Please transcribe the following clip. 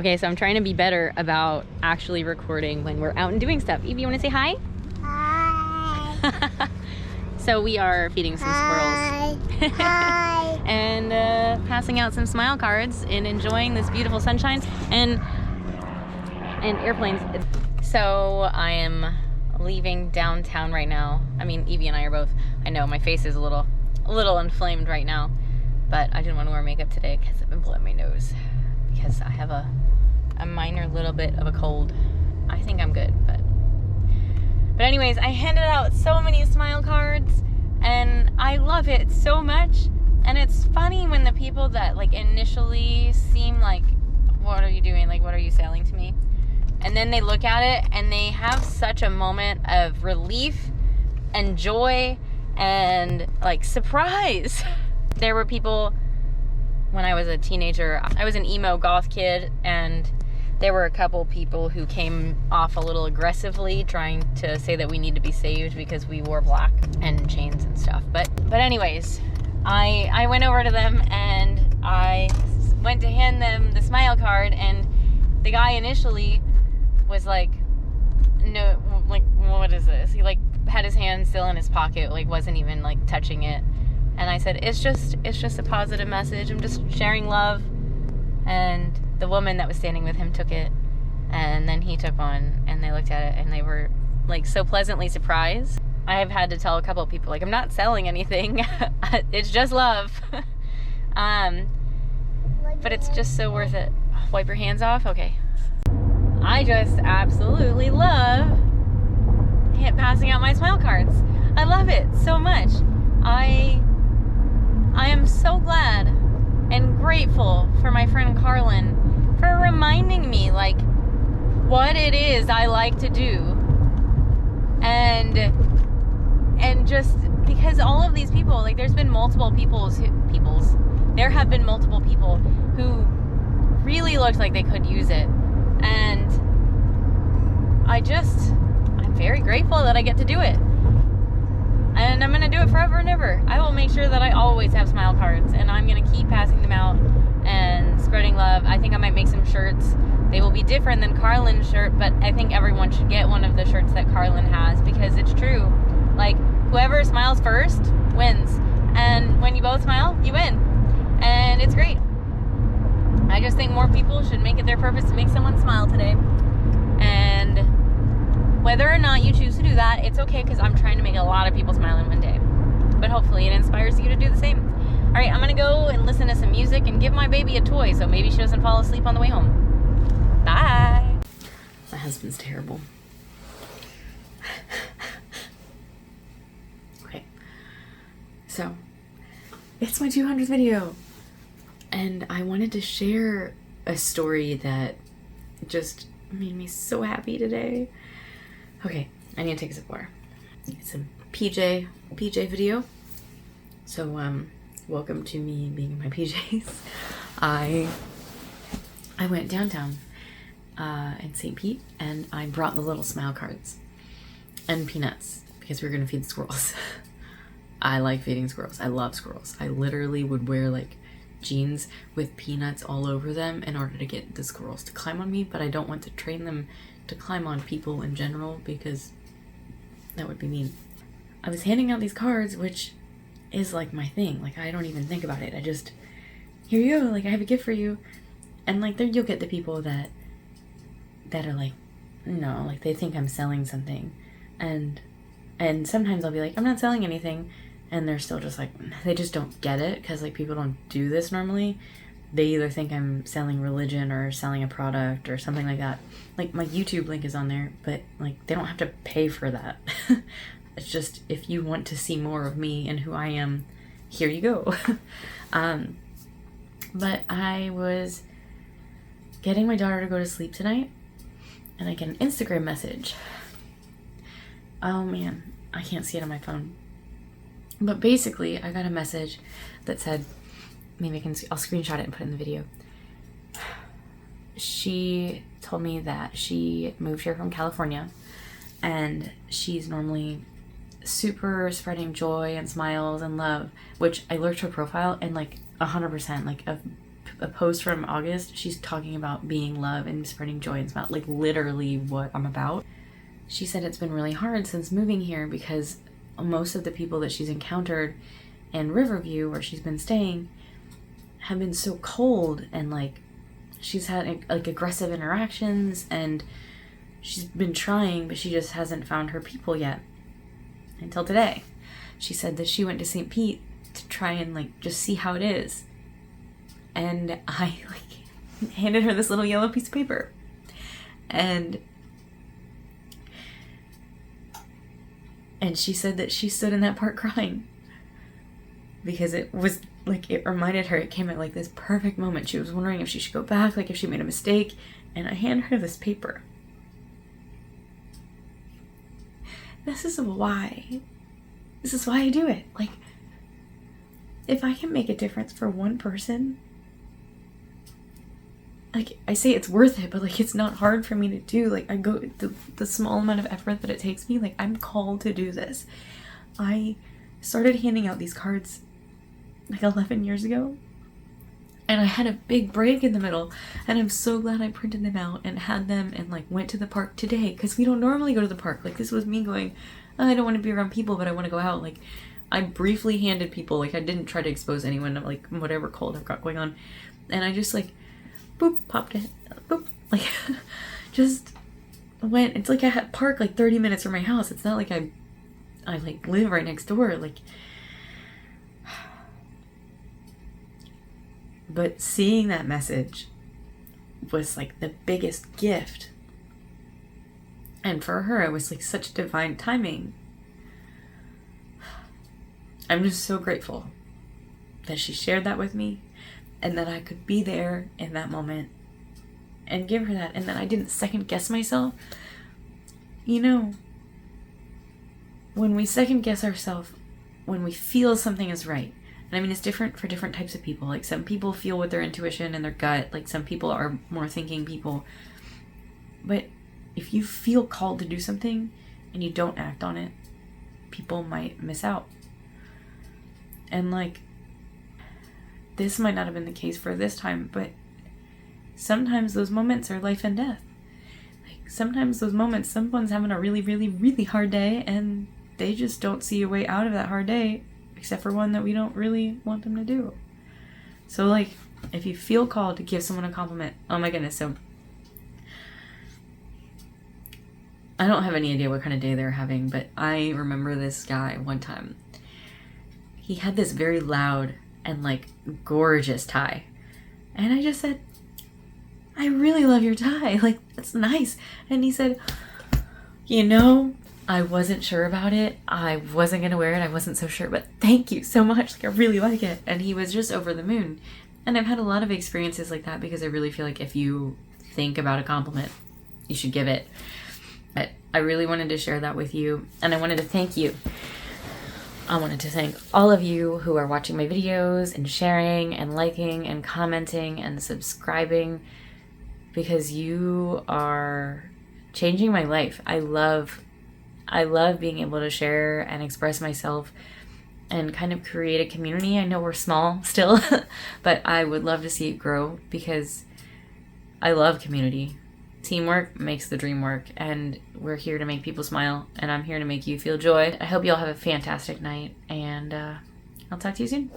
Okay, so I'm trying to be better about actually recording when we're out and doing stuff. Evie, you want to say hi? Hi. So we are feeding some squirrels. Hi. And passing out some smile cards and enjoying this beautiful sunshine and airplanes. So I am leaving downtown right now. I mean, Evie and I are both, I know my face is a little inflamed right now, but I didn't want to wear makeup today because I've been blowing my nose because I have a minor little bit of a cold. I think I'm good, but anyways, I handed out so many smile cards and I love it so much. And it's funny when the people that like initially seem like, what are you doing? Like, what are you selling to me? And then they look at it and they have such a moment of relief and joy and like surprise. There were people when I was a teenager, I was an emo goth kid, and there were a couple people who came off a little aggressively trying to say that we need to be saved because we wore black and chains and stuff. But anyways, I went over to them and I went to hand them the smile card, and the guy initially was like, no, like, what is this? He like had his hand still in his pocket, like wasn't even like touching it. And I said, it's just a positive message. I'm just sharing love. And the woman that was standing with him took it, and then he took one, and they looked at it and they were like so pleasantly surprised. I have had to tell a couple of people, like, I'm not selling anything. It's just love. But it's just so worth it. Wipe your hands off? Okay. I just absolutely love passing out my smile cards. I love it so much. I am so glad and grateful for my friend Carlin for reminding me like what it is I like to do, and just because all of these people, like, there have been multiple people who really looked like they could use it, and I'm very grateful that I get to do it. And I'm going to do it forever and ever. I will make sure that I always have smile cards, and I'm going to keep passing them out and spreading love. I think I might make some shirts. They will be different than Carlin's shirt, but I think everyone should get one of the shirts that Carlin has, because it's true. Like, whoever smiles first wins. And when you both smile, you win. And it's great. I just think more people should make it their purpose to make someone smile today. And whether or not you choose to do that, it's okay, because I'm trying to make a lot of people smile in one day. But hopefully it inspires you to do the same. All right, I'm going to go and listen to some music and give my baby a toy so maybe she doesn't fall asleep on the way home. Bye. My husband's terrible. Okay. So, it's my 200th video. And I wanted to share a story that just made me so happy today. Okay, I need to take a sip of water. It's a PJ video. So, welcome to me being in my PJs. I went downtown in St. Pete, and I brought the little smile cards and peanuts because we were gonna feed the squirrels. I like feeding squirrels. I love squirrels. I literally would wear like jeans with peanuts all over them in order to get the squirrels to climb on me, but I don't want to train them to climb on people in general because that would be mean. I was handing out these cards, which is like my thing. Like, I don't even think about it. I just, here you go, like, I have a gift for you. And like, there you'll get the people that are like, no, like they think I'm selling something. And sometimes I'll be like, I'm not selling anything. And they're still just like, they just don't get it, because like people don't do this normally. They either think I'm selling religion or selling a product or something like that. Like, my YouTube link is on there, but like they don't have to pay for that. It's just, if you want to see more of me and who I am, here you go. But I was getting my daughter to go to sleep tonight, and I get an Instagram message. Oh man, I can't see it on my phone. But basically, I got a message that said, maybe I'll screenshot it and put it in the video. She told me that she moved here from California, and she's normally super spreading joy and smiles and love, which I looked her profile, and like 100%, like a post from August, she's talking about being love and spreading joy and smile, like literally what I'm about. She said it's been really hard since moving here because most of the people that she's encountered in Riverview, where she's been staying, have been so cold, and like she's had like aggressive interactions, and she's been trying, but she just hasn't found her people yet until today. She said that she went to St. Pete to try and like just see how it is, and I like handed her this little yellow piece of paper, and she said that she stood in that park crying because it was like, it reminded her, it came at like this perfect moment. She was wondering if she should go back, like if she made a mistake, and I hand her this paper. This is why I do it. Like, if I can make a difference for one person, like, I say it's worth it, but like, it's not hard for me to do. Like, I go, the small amount of effort that it takes me, like, I'm called to do this. I started handing out these cards like 11 years ago, and I had a big break in the middle, and I'm so glad I printed them out and had them and like went to the park today, because we don't normally go to the park. Like, this was me going, oh, I don't want to be around people, but I want to go out. Like, I briefly handed people, like, I didn't try to expose anyone to like whatever cold I've got going on, and I just like boop, popped it, boop, like just went. It's like I had park like 30 minutes from my house. It's not like I like live right next door, like. But seeing that message was like the biggest gift. And for her, it was like such divine timing. I'm just so grateful that she shared that with me, and that I could be there in that moment and give her that, and that I didn't second guess myself. You know, when we second guess ourselves, when we feel something is right, and I mean, it's different for different types of people. Like, some people feel with their intuition and their gut. Like, some people are more thinking people. But if you feel called to do something and you don't act on it, people might miss out. And like, this might not have been the case for this time, but sometimes those moments are life and death. Like, sometimes those moments, someone's having a really, really, really hard day, and they just don't see a way out of that hard day, except for one that we don't really want them to do. So like, if you feel called to give someone a compliment, oh my goodness, so I don't have any idea what kind of day they're having, but I remember this guy one time. He had this very loud and like gorgeous tie, and I just said, I really love your tie, like, that's nice. And he said, you know, I wasn't sure about it. I wasn't going to wear it. I wasn't so sure, but thank you so much. Like, I really like it. And he was just over the moon. And I've had a lot of experiences like that, because I really feel like if you think about a compliment, you should give it. But I really wanted to share that with you. And I wanted to thank you. I wanted to thank all of you who are watching my videos and sharing and liking and commenting and subscribing, because you are changing my life. I love being able to share and express myself and kind of create a community. I know we're small still, but I would love to see it grow, because I love community. Teamwork makes the dream work, and we're here to make people smile, and I'm here to make you feel joy. I hope you all have a fantastic night, and I'll talk to you soon.